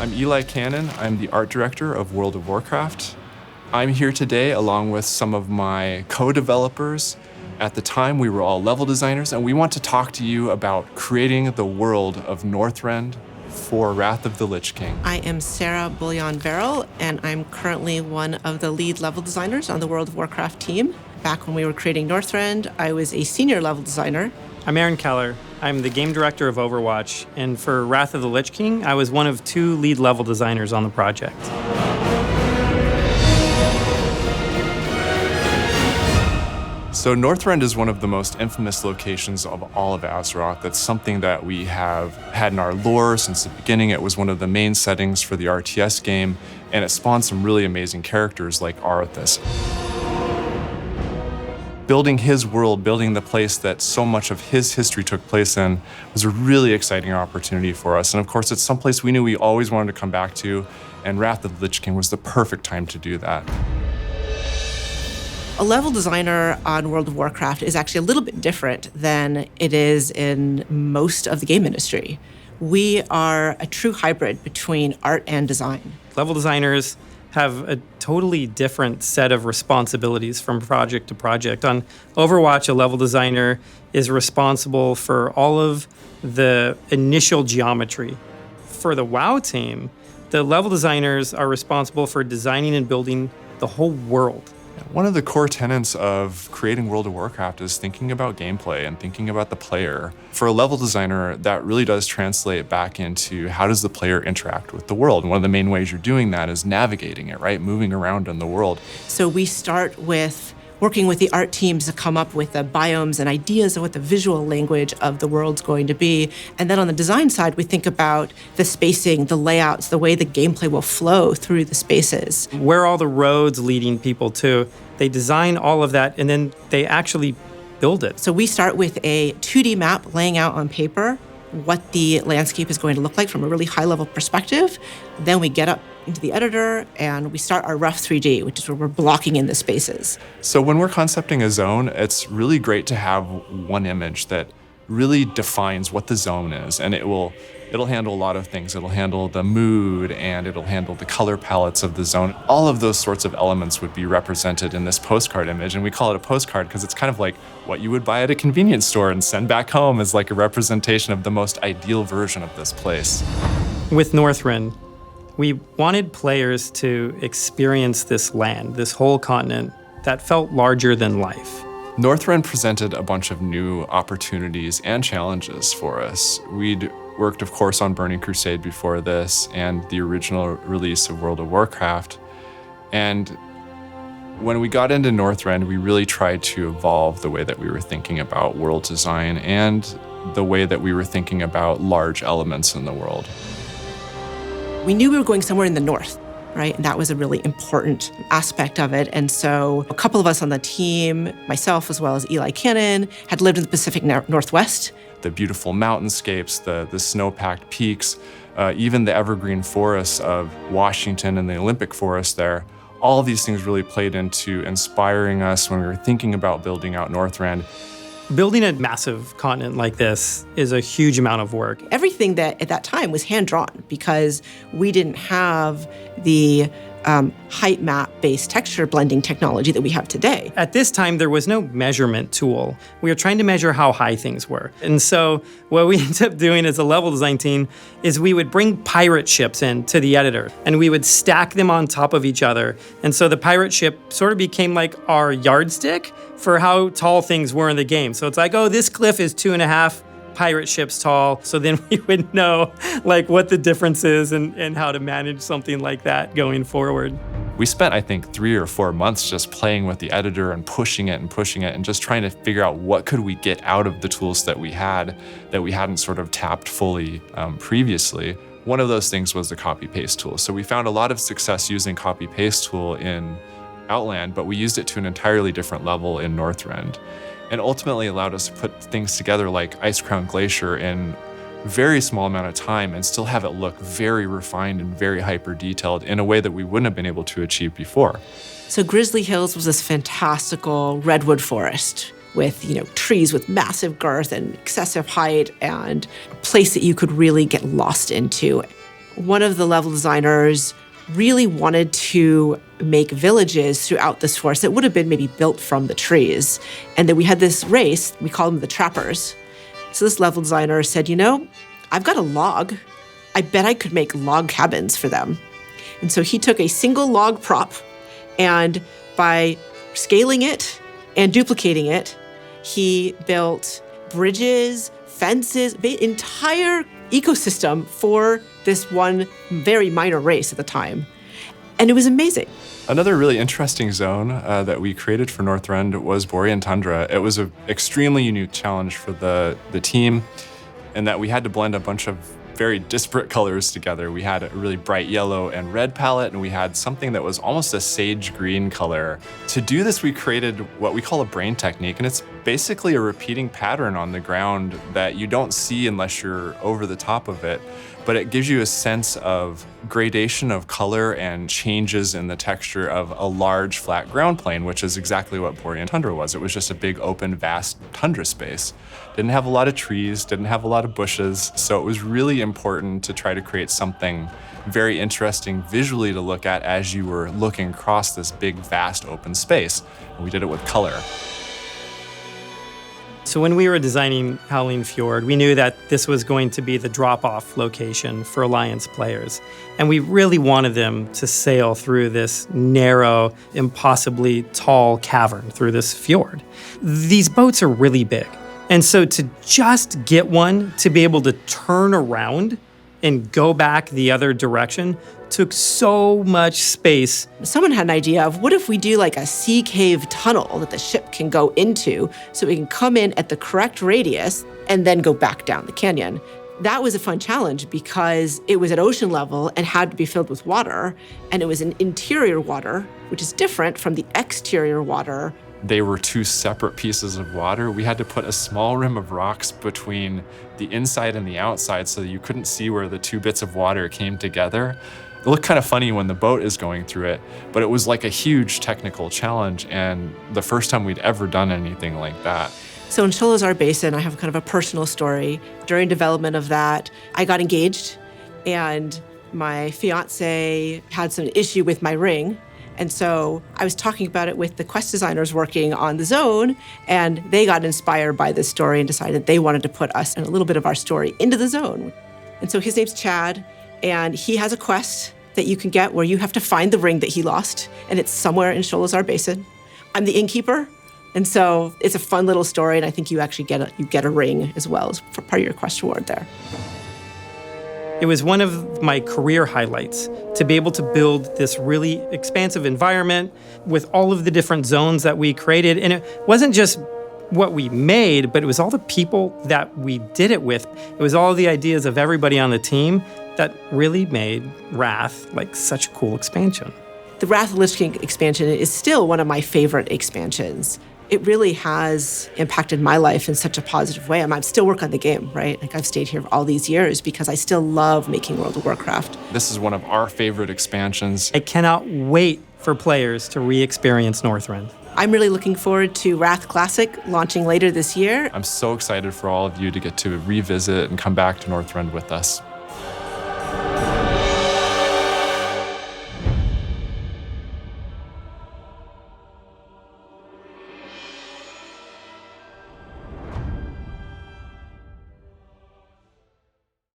I'm Ely Cannon. I'm the art director of World of Warcraft. I'm here today along with some of my co-developers. At the time, we were all level designers, and we want to talk to you about creating the world of Northrend for Wrath of the Lich King. I am Sarah Boulian-Verrall, and I'm currently one of the lead level designers on the World of Warcraft team. Back when we were creating Northrend, I was a senior level designer. I'm Aaron Keller. I'm the game director of Overwatch, and for Wrath of the Lich King, I was one of 2 lead level designers on the project. So Northrend is one of the most infamous locations of all of Azeroth. That's something that we have had in our lore since the beginning. It was one of the main settings for the RTS game, and it spawned some really amazing characters like Arthas. Building his world, building the place that so much of his history took place in was a really exciting opportunity for us. And of course, it's someplace we knew we always wanted to come back to, and Wrath of the Lich King was the perfect time to do that. A level designer on World of Warcraft is actually a little bit different than it is in most of the game industry. We are a true hybrid between art and design. Level designers have a totally different set of responsibilities from project to project. On Overwatch, a level designer is responsible for all of the initial geometry. For the WoW team, the level designers are responsible for designing and building the whole world. One of the core tenets of creating World of Warcraft is thinking about gameplay and thinking about the player. For a level designer, that really does translate back into how does the player interact with the world? And one of the main ways you're doing that is navigating it, right? Moving around in the world. So we start with working with the art teams to come up with the biomes and ideas of what the visual language of the world's going to be. And then on the design side, we think about the spacing, the layouts, the way the gameplay will flow through the spaces. Where all the roads leading people to. They design all of that, and then they actually build it. So we start with a 2D map laying out on paper what the landscape is going to look like from a really high-level perspective. Then we get up into the editor, and we start our rough 3D, which is where we're blocking in the spaces. So when we're concepting a zone, it's really great to have one image that really defines what the zone is, and it'll handle a lot of things. It'll handle the mood, and it'll handle the color palettes of the zone. All of those sorts of elements would be represented in this postcard image, and we call it a postcard because it's kind of like what you would buy at a convenience store and send back home as like a representation of the most ideal version of this place. With Northrend, we wanted players to experience this land, this whole continent that felt larger than life. Northrend presented a bunch of new opportunities and challenges for us. We'd worked, of course, on Burning Crusade before this and the original release of World of Warcraft. And when we got into Northrend, we really tried to evolve the way that we were thinking about world design and the way that we were thinking about large elements in the world. We knew we were going somewhere in the north, right? And that was a really important aspect of it. And so a couple of us on the team, myself as well as Ely Cannon, had lived in the Pacific Northwest. The beautiful mountainscapes, the snow-packed peaks, even the evergreen forests of Washington and the Olympic forest there, all of these things really played into inspiring us when we were thinking about building out Northrend. Building a massive continent like this is a huge amount of work. Everything that at that time was hand-drawn because we didn't have the height map-based texture blending technology that we have today. At this time, there was no measurement tool. We were trying to measure how high things were. And so what we ended up doing as a level design team is we would bring pirate ships in to the editor, and we would stack them on top of each other. And so the pirate ship sort of became like our yardstick for how tall things were in the game. So it's like, oh, this cliff is 2.5 pirate ships tall, so then we would know like what the difference is and how to manage something like that going forward. We spent, I think, 3 or 4 months just playing with the editor and pushing it and just trying to figure out what could we get out of the tools that we had that we hadn't sort of tapped fully previously. One of those things was the copy-paste tool. So we found a lot of success using copy-paste tool in Outland, but we used it to an entirely different level in Northrend, and ultimately allowed us to put things together like Ice Crown Glacier in a very small amount of time and still have it look very refined and very hyper-detailed in a way that we wouldn't have been able to achieve before. So Grizzly Hills was this fantastical redwood forest with, trees with massive girth and excessive height and a place that you could really get lost into. one of the level designers really wanted to make villages throughout this forest that would have been maybe built from the trees. And then we had this race, we call them the trappers. So this level designer said, I've got a log. I bet I could make log cabins for them. And so he took a single log prop, and by scaling it and duplicating it, he built bridges, fences, entire ecosystem for this one very minor race at the time. And it was amazing. Another really interesting zone that we created for Northrend was Borean Tundra. It was an extremely unique challenge for the team in that we had to blend a bunch of very disparate colors together. We had a really bright yellow and red palette, and we had something that was almost a sage green color. To do this, we created what we call a brain technique, and it's basically a repeating pattern on the ground that you don't see unless you're over the top of it. But it gives you a sense of gradation of color and changes in the texture of a large flat ground plane, which is exactly what Borean Tundra was. It was just a big open, vast tundra space. Didn't have a lot of trees, didn't have a lot of bushes, so it was really important to try to create something very interesting visually to look at as you were looking across this big, vast open space. And we did it with color. So when we were designing Howling Fjord, we knew that this was going to be the drop-off location for Alliance players. And we really wanted them to sail through this narrow, impossibly tall cavern through this fjord. These boats are really big. And so to just get one to be able to turn around and go back the other direction took so much space. Someone had an idea of what if we do like a sea cave tunnel that the ship can go into so we can come in at the correct radius and then go back down the canyon. That was a fun challenge because it was at ocean level and had to be filled with water, and it was an interior water, which is different from the exterior water. They were two separate pieces of water. We had to put a small rim of rocks between the inside and the outside so that you couldn't see where the two bits of water came together. It looked kind of funny when the boat is going through it, but it was like a huge technical challenge and the first time we'd ever done anything like that. So in Sholazar Basin, I have kind of a personal story. During development of that, I got engaged and my fiance had some issue with my ring. And so I was talking about it with the quest designers working on the zone, and they got inspired by this story and decided they wanted to put us and a little bit of our story into the zone. And so his name's Chad, and he has a quest that you can get where you have to find the ring that he lost, and it's somewhere in Sholazar Basin. I'm the innkeeper, and so it's a fun little story, and I think you actually get a ring as well as for part of your quest reward there. It was one of my career highlights to be able to build this really expansive environment with all of the different zones that we created. And it wasn't just what we made, but it was all the people that we did it with. It was all the ideas of everybody on the team that really made Wrath like such a cool expansion. The Wrath of the Lich King expansion is still one of my favorite expansions. It really has impacted my life in such a positive way. I still work on the game, right? Like I've stayed here all these years because I still love making World of Warcraft. This is one of our favorite expansions. I cannot wait for players to re-experience Northrend. I'm really looking forward to Wrath Classic launching later this year. I'm so excited for all of you to get to revisit and come back to Northrend with us.